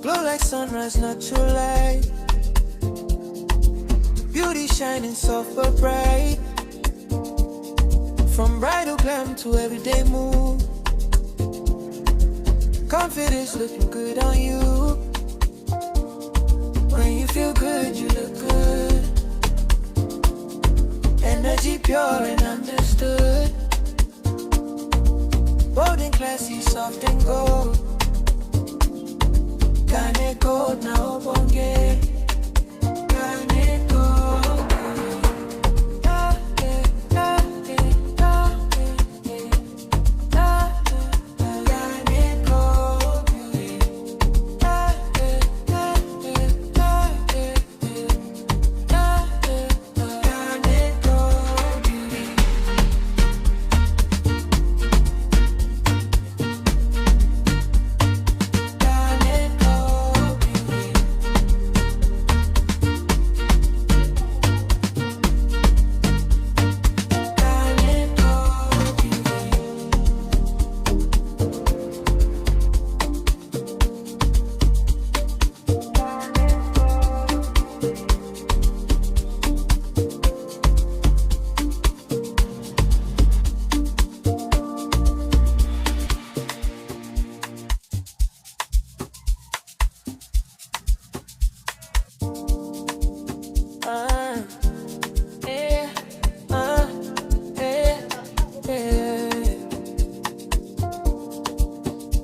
Glow like sunrise, natural light. Beauty shining soft but bright. From bridal glam to everyday mood. Confidence looking good on you. When you feel good, you look good. Energy pure and understood. Bold and classy, soft and gold. Garnet gold, now bonge. Garnet gold.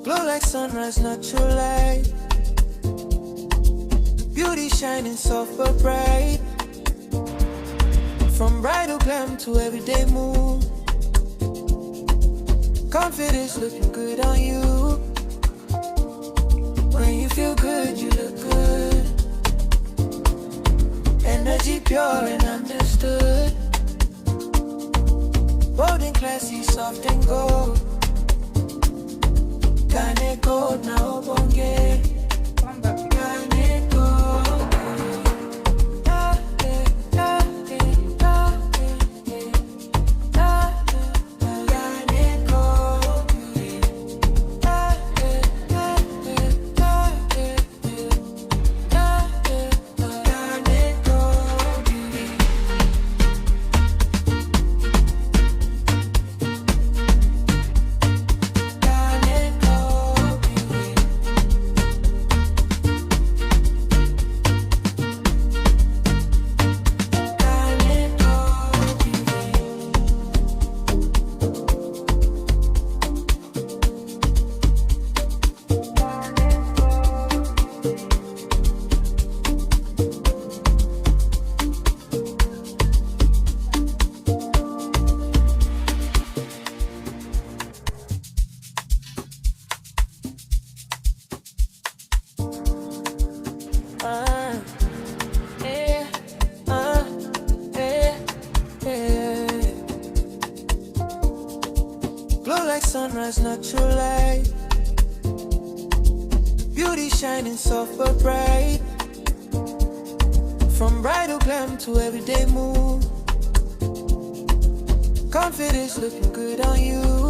Glow like sunrise, natural light. Beauty shining soft but bright. From bridal glam to everyday mood. Confidence looking good on you. When you feel good, you look good. Energy pure and understood. Bold and classy, soft and gold. Garnet gold, now bonge. Garnet gold. Glow like sunrise, natural light. Beauty shining soft but bright. From bridal glam to everyday mood. Confidence looking good on you.